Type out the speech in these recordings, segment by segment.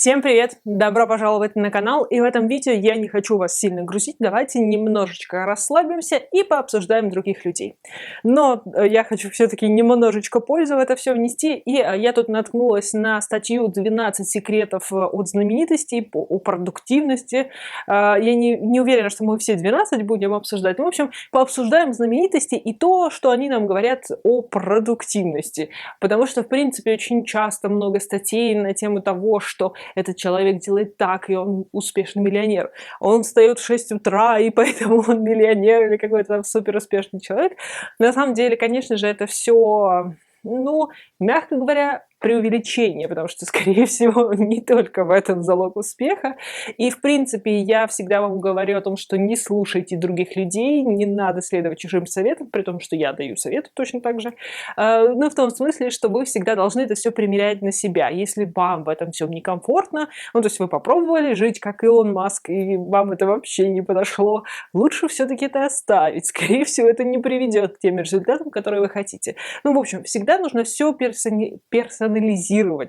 Всем привет! Добро пожаловать на канал, и в этом видео я не хочу вас сильно грузить, давайте немножечко расслабимся и пообсуждаем других людей. Но я хочу все-таки немножечко пользы в это все внести, и я тут наткнулась на статью «12 секретов от знаменитостей о продуктивности». Я не уверена, что мы все 12 будем обсуждать, но, в общем, пообсуждаем знаменитости и то, что они нам говорят о продуктивности. Потому что, в принципе, очень часто много статей на тему того, что этот человек делает так, и он успешный миллионер. Он встает в 6 утра, и поэтому он миллионер или какой-то там супер успешный человек. На самом деле, конечно же, это все, ну, мягко говоря, преувеличение, потому что, скорее всего, не только в этом залог успеха. И, в принципе, я всегда вам говорю о том, что не слушайте других людей, не надо следовать чужим советам, при том, что я даю советы точно так же. Но в том смысле, что вы всегда должны это все примерять на себя. Если вам в этом всем некомфортно, ну, то есть вы попробовали жить как Илон Маск, и вам это вообще не подошло, лучше все-таки это оставить. Скорее всего, это не приведет к тем результатам, которые вы хотите. Ну, в общем, всегда нужно все персонализировать,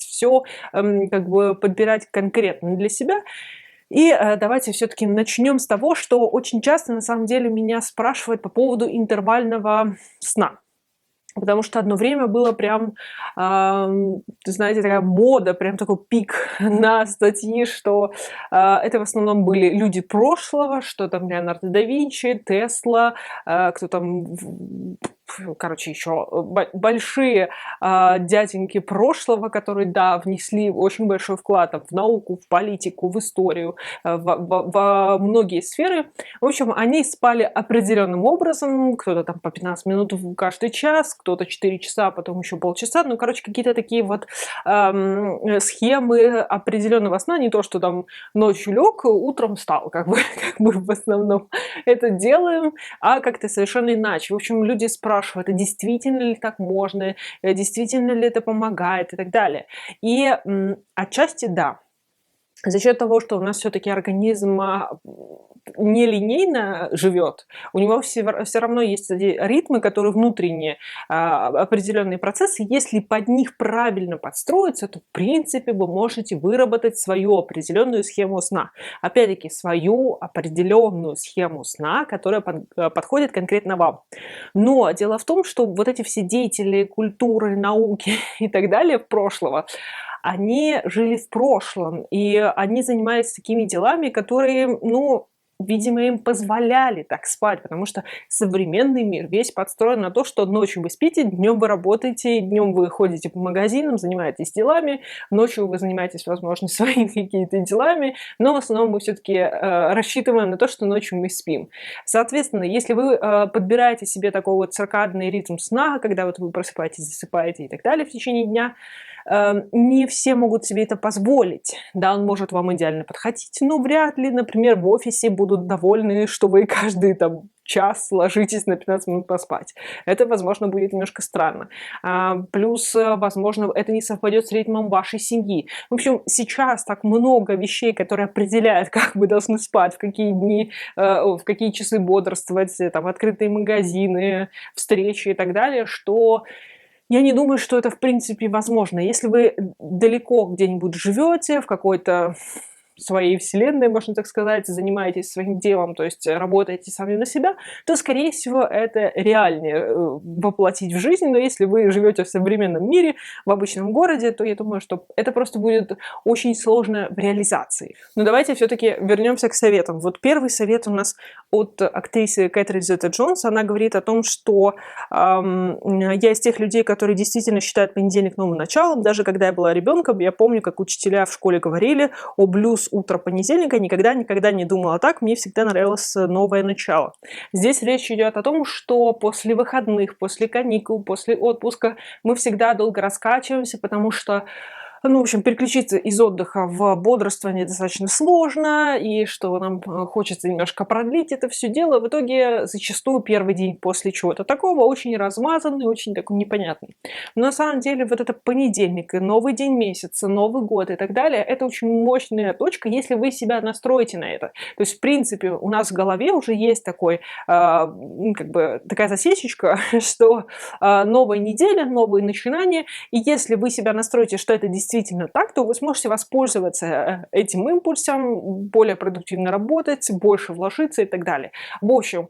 все как бы подбирать конкретно для себя. И давайте все-таки начнем с того, что очень часто на самом деле меня спрашивают по поводу интервального сна. Потому что одно время было прям, знаете, такая мода, прям такой пик на статьи, что это в основном были люди прошлого, что там Леонардо да Винчи, Тесла, кто там, короче, еще большие дяденьки прошлого, которые, да, внесли очень большой вклад в науку, в политику, в историю, во многие сферы. В общем, они спали определенным образом, кто-то там по 15 минут каждый час, кто-то 4 часа, потом еще полчаса. Ну, короче, какие-то такие вот схемы определенного сна, не то, что там ночью лег, утром встал, как бы мы в основном это делаем, а как-то совершенно иначе. В общем, люди спрашивают, а действительно ли так можно, действительно ли это помогает и так далее. И отчасти да. За счет того, что у нас все-таки организм нелинейно живет, у него все равно есть эти ритмы, которые внутренние, определенные процессы. Если под них правильно подстроиться, то, в принципе, вы можете выработать свою определенную схему сна. Опять-таки, свою определенную схему сна, которая подходит конкретно вам. Но дело в том, что вот эти все деятели культуры, науки и так далее прошлого, они жили в прошлом, и они занимались такими делами, которые, ну, видимо, им позволяли так спать, потому что современный мир весь подстроен на то, что ночью вы спите, днем вы работаете, днем вы ходите по магазинам, занимаетесь делами, ночью вы занимаетесь, возможно, своими какими-то делами, но в основном мы все-таки рассчитываем на то, что ночью мы спим. Соответственно, если вы подбираете себе такой вот циркадный ритм сна, когда вот вы просыпаетесь, засыпаете и так далее в течение дня, не все могут себе это позволить. Да, он может вам идеально подходить, но вряд ли, например, в офисе будут довольны, что вы каждый там час ложитесь на 15 минут поспать. Это, возможно, будет немножко странно. Плюс, возможно, это не совпадет с ритмом вашей семьи. В общем, сейчас так много вещей, которые определяют, как вы должны спать, в какие дни, в какие часы бодрствовать, там, открытые магазины, встречи и так далее, что я не думаю, что это в принципе возможно. Если вы далеко где-нибудь живете, в какой-то своей вселенной, можно так сказать, занимаетесь своим делом, то есть работаете сами на себя, то, скорее всего, это реальнее воплотить в жизнь. Но если вы живете в современном мире, в обычном городе, то я думаю, что это просто будет очень сложно в реализации. Но давайте все-таки вернемся к советам. Вот первый совет у нас от актрисы Кэтрин Зета-Джонс. Она говорит о том, что я из тех людей, которые действительно считают понедельник новым началом. Даже когда я была ребенком, я помню, как учителя в школе говорили о блюз утро понедельника, никогда не думала так, мне всегда нравилось новое начало. Здесь речь идет о том, что после выходных, после каникул, после отпуска мы всегда долго раскачиваемся, потому что, ну, в общем, переключиться из отдыха в бодрствование достаточно сложно, и что нам хочется немножко продлить это все дело. В итоге зачастую первый день после чего-то такого очень размазанный, очень такой непонятный. Но на самом деле вот это понедельник, новый день месяца, Новый год и так далее, это очень мощная точка, если вы себя настроите на это. То есть, в принципе, у нас в голове уже есть такой, как бы такая засечечка, что новая неделя, новые начинания, и если вы себя настроите, что это действительно действительно так, то вы сможете воспользоваться этим импульсом, более продуктивно работать, больше вложиться и так далее. В общем,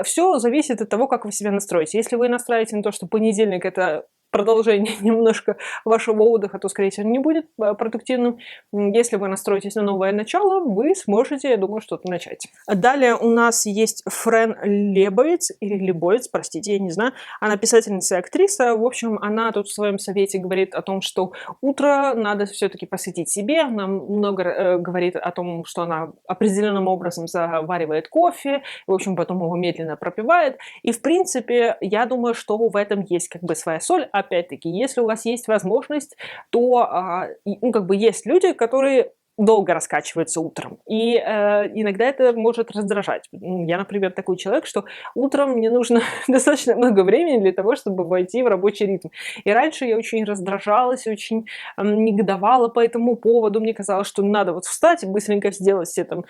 все зависит от того, как вы себя настроите. Если вы настраиваете на то, что понедельник это продолжение немножко вашего отдыха, то, скорее всего, не будет продуктивным. Если вы настроитесь на новое начало, вы сможете, я думаю, что-то начать. Далее у нас есть Френ Лебовиц, или Лебовиц, простите, я не знаю. Она писательница и актриса. В общем, она тут в своем совете говорит о том, что утро надо все-таки посвятить себе. Она много говорит о том, что она определенным образом заваривает кофе, в общем, потом его медленно пропивает. И, в принципе, я думаю, что в этом есть как бы своя соль. Опять-таки, если у вас есть возможность, то есть люди, которые долго раскачиваются утром. И иногда это может раздражать. Я, например, такой человек, что утром мне нужно достаточно много времени для того, чтобы войти в рабочий ритм. И раньше я очень раздражалась, очень негодовала по этому поводу. Мне казалось, что надо вот встать и быстренько сделать все там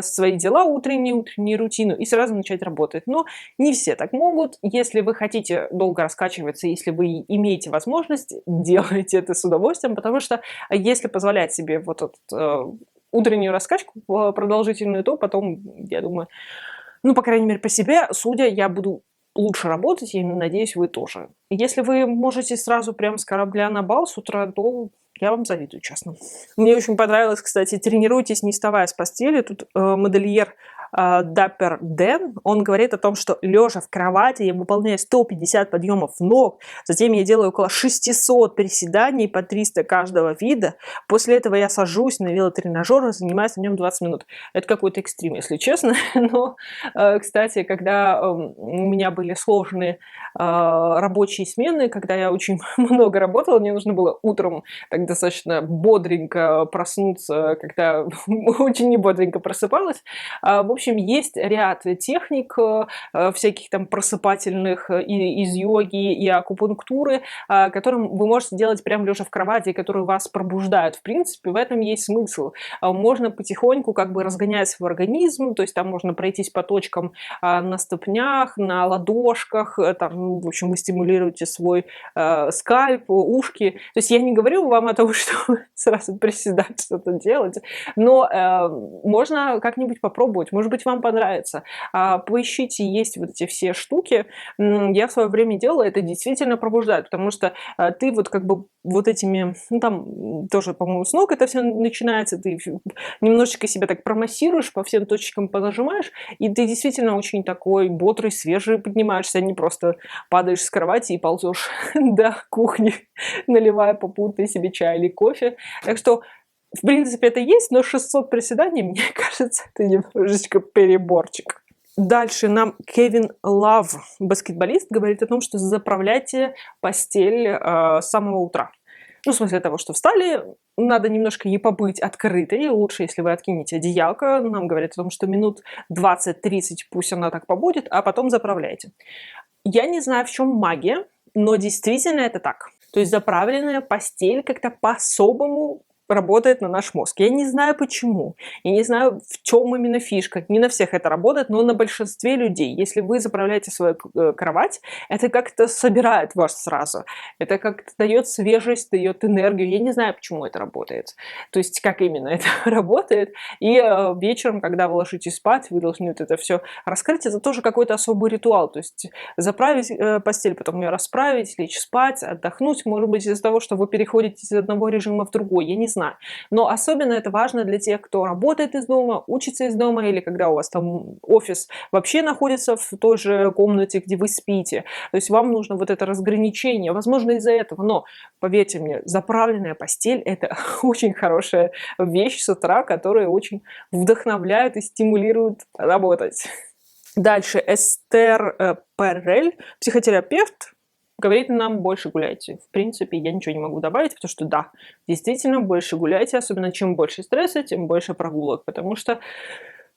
свои дела, утреннюю рутину, и сразу начать работать. Но не все так могут. Если вы хотите долго раскачиваться, если вы имеете возможность, делайте это с удовольствием, потому что если позволять себе вот этот утреннюю раскачку продолжительную, то потом, я думаю, по крайней мере, по себе, судя, я буду лучше работать, и надеюсь, вы тоже. Если вы можете сразу прям с корабля на бал с утра, то я вам завидую, честно. Мне очень понравилось, кстати, тренируйтесь, не вставая с постели. Тут модельер Даппер Дэн, он говорит о том, что лежа в кровати я выполняю 150 подъемов ног, затем я делаю около 600 приседаний по 300 каждого вида, после этого я сажусь на велотренажер и занимаюсь на нем 20 минут. Это какой-то экстрим, если честно, но, кстати, когда у меня были сложные рабочие смены, когда я очень много работала, мне нужно было утром так достаточно бодренько проснуться, когда очень не бодренько просыпалась. В общем, есть ряд техник всяких там просыпательных из йоги и акупунктуры, которым вы можете делать прямо лежа в кровати, которые вас пробуждают. В принципе, в этом есть смысл. Можно потихоньку как бы разгонять свой организм, то есть там можно пройтись по точкам на ступнях, на ладошках, там, в общем, вы стимулируете свой скальп, ушки. То есть я не говорю вам о том, что сразу приседать, что-то делать, но можно как-нибудь попробовать. Может быть, вам понравится. Поищите, есть вот эти все штуки. Я в свое время делала, это действительно пробуждает, потому что ты вот как бы вот этими, там тоже, по-моему, с ног это все начинается, ты немножечко себя так промассируешь, по всем точкам понажимаешь, и ты действительно очень такой бодрый, свежий поднимаешься, а не просто падаешь с кровати и ползешь до кухни, наливая попутно себе чай или кофе. Так что в принципе, это есть, но 600 приседаний, мне кажется, это немножечко переборчик. Дальше нам Кевин Лав, баскетболист, говорит о том, что заправляйте постель с самого утра. В смысле того, что встали, надо немножко ей побыть открытой. Лучше, если вы откинете одеялко. Нам говорят о том, что минут 20-30 пусть она так побудет, а потом заправляйте. Я не знаю, в чем магия, но действительно это так. То есть заправленная постель как-то по-особому работает на наш мозг. Я не знаю почему. Я не знаю, в чем именно фишка. Не на всех это работает, но на большинстве людей. Если вы заправляете свою кровать, это как-то собирает вас сразу. Это как-то дает свежесть, дает энергию. Я не знаю, почему это работает. То есть, как именно это работает. И вечером, когда вы ложитесь спать, вы должны вот это все раскрыть. Это тоже какой-то особый ритуал. То есть, заправить постель, потом ее расправить, лечь спать, отдохнуть. Может быть, из-за того, что вы переходите из одного режима в другой. Я не знаю. Но особенно это важно для тех, кто работает из дома, учится из дома, или когда у вас там офис вообще находится в той же комнате, где вы спите. То есть вам нужно вот это разграничение. Возможно, из-за этого. Но, поверьте мне, заправленная постель – это очень хорошая вещь с утра, которая очень вдохновляет и стимулирует работать. Дальше Эстер Перрель, психотерапевт, говорит нам: больше гуляйте. В принципе, я ничего не могу добавить, потому что да, действительно, больше гуляйте, особенно чем больше стресса, тем больше прогулок, потому что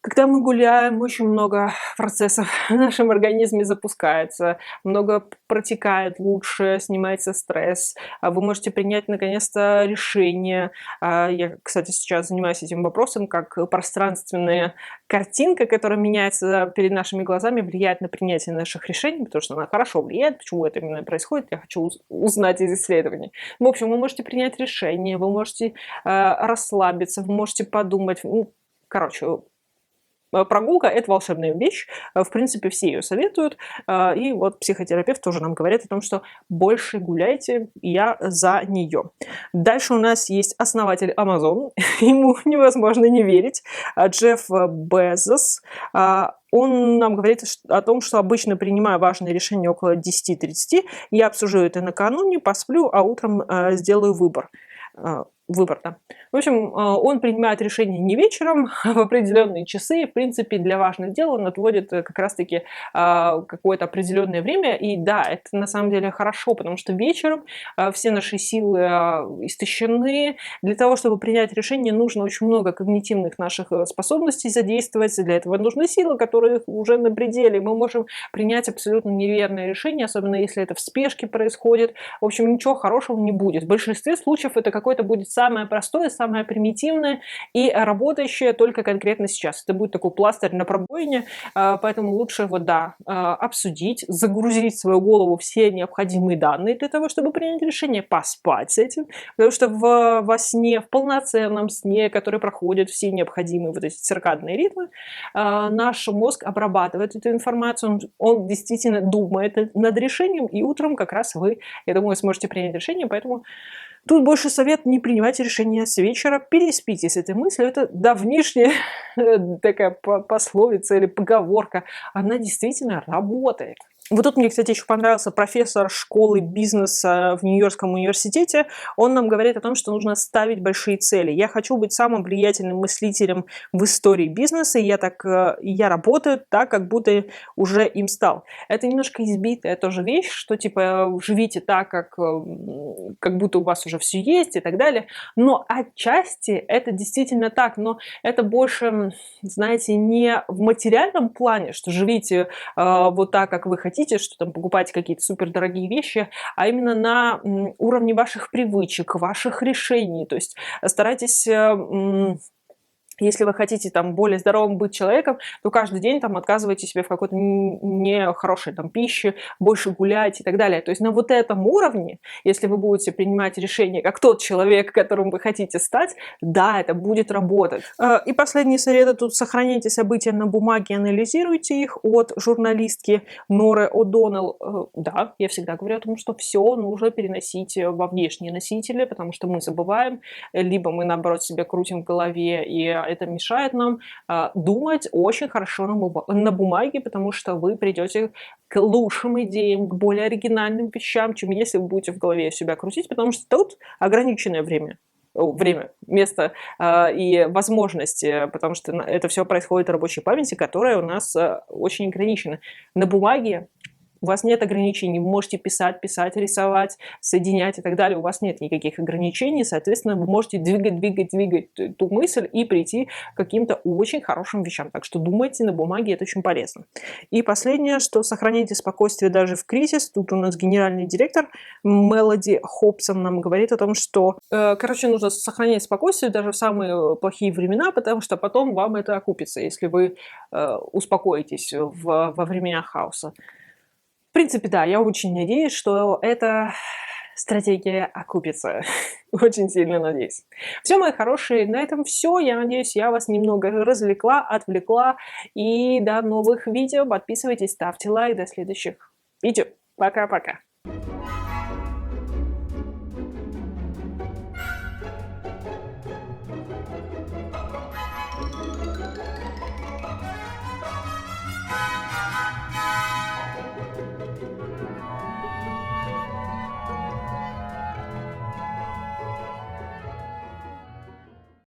Когда мы гуляем, очень много процессов в нашем организме запускается, много протекает лучше, снимается стресс. Вы можете принять наконец-то решение. Я, кстати, сейчас занимаюсь этим вопросом, как пространственная картинка, которая меняется перед нашими глазами, влияет на принятие наших решений, потому что она хорошо влияет. Почему это именно происходит, я хочу узнать из исследований. В общем, вы можете принять решение, вы можете расслабиться, вы можете подумать. Короче, прогулка – это волшебная вещь. В принципе, все ее советуют. И вот психотерапевт тоже нам говорит о том, что больше гуляйте, я за нее. Дальше у нас есть основатель Amazon. Ему невозможно не верить. Джефф Безос. Он нам говорит о том, что обычно принимаю важные решения около 10:30. Я обсужу это накануне, посплю, а утром сделаю выбор. Да. В общем, он принимает решения не вечером, а в определенные часы. В принципе, для важных дел он отводит как раз-таки какое-то определенное время. И да, это на самом деле хорошо, потому что вечером все наши силы истощены. Для того, чтобы принять решение, нужно очень много когнитивных наших способностей задействовать. Для этого нужны силы, которые уже на пределе. Мы можем принять абсолютно неверное решение, особенно если это в спешке происходит. В общем, ничего хорошего не будет. В большинстве случаев это какое-то будет самое простое, самое примитивное и работающее только конкретно сейчас. Это будет такой пластырь на пробоине, поэтому лучше обсудить, загрузить в свою голову все необходимые данные для того, чтобы принять решение, поспать с этим, потому что во сне, в полноценном сне, который проходит все необходимые вот эти циркадные ритмы, наш мозг обрабатывает эту информацию, он действительно думает над решением, и утром как раз вы, я думаю, сможете принять решение, поэтому тут больше совет не принимать решения с вечера, переспите с этой мыслью. Это давнишняя такая пословица или поговорка. Она действительно работает. Вот тут мне, кстати, еще понравился профессор школы бизнеса в Нью-Йоркском университете. Он нам говорит о том, что нужно ставить большие цели. Я хочу быть самым влиятельным мыслителем в истории бизнеса, и я работаю так, как будто уже им стал. Это немножко избитая тоже вещь, что типа живите так, как будто у вас уже все есть и так далее. Но отчасти это действительно так, но это больше, знаете, не в материальном плане, что живите вот так, как вы хотите, что там покупать какие-то супердорогие вещи, а именно на уровне ваших привычек, ваших решений. То есть старайтесь если вы хотите там более здоровым быть человеком, то каждый день там отказывайте себе в какой-то нехорошей там пище, больше гулять и так далее. То есть на вот этом уровне, если вы будете принимать решения как тот человек, которым вы хотите стать, да, это будет работать. И последний совет тут: сохраняйте события на бумаге, анализируйте их, от журналистки Норы О'Доннелл. Да, я всегда говорю о том, что все нужно переносить во внешние носители, потому что мы забываем, либо мы наоборот себе крутим в голове, и это мешает нам думать очень хорошо на бумаге, потому что вы придете к лучшим идеям, к более оригинальным вещам, чем если вы будете в голове себя крутить, потому что тут ограниченное время, место и возможности, потому что это все происходит в рабочей памяти, которая у нас очень ограничена. На бумаге у вас нет ограничений, вы можете писать, рисовать, соединять и так далее. У вас нет никаких ограничений, соответственно, вы можете двигать ту мысль и прийти к каким-то очень хорошим вещам. Так что думайте на бумаге, это очень полезно. И последнее, что сохраняйте спокойствие даже в кризис. Тут у нас генеральный директор Мелоди Хобсон нам говорит о том, что, нужно сохранять спокойствие даже в самые плохие времена, потому что потом вам это окупится, если вы успокоитесь во времена хаоса. В принципе, да, я очень надеюсь, что эта стратегия окупится. Очень сильно надеюсь. Все, мои хорошие, на этом все. Я надеюсь, я вас немного развлекла, отвлекла. И до новых видео. Подписывайтесь, ставьте лайк. До следующих видео. Пока-пока.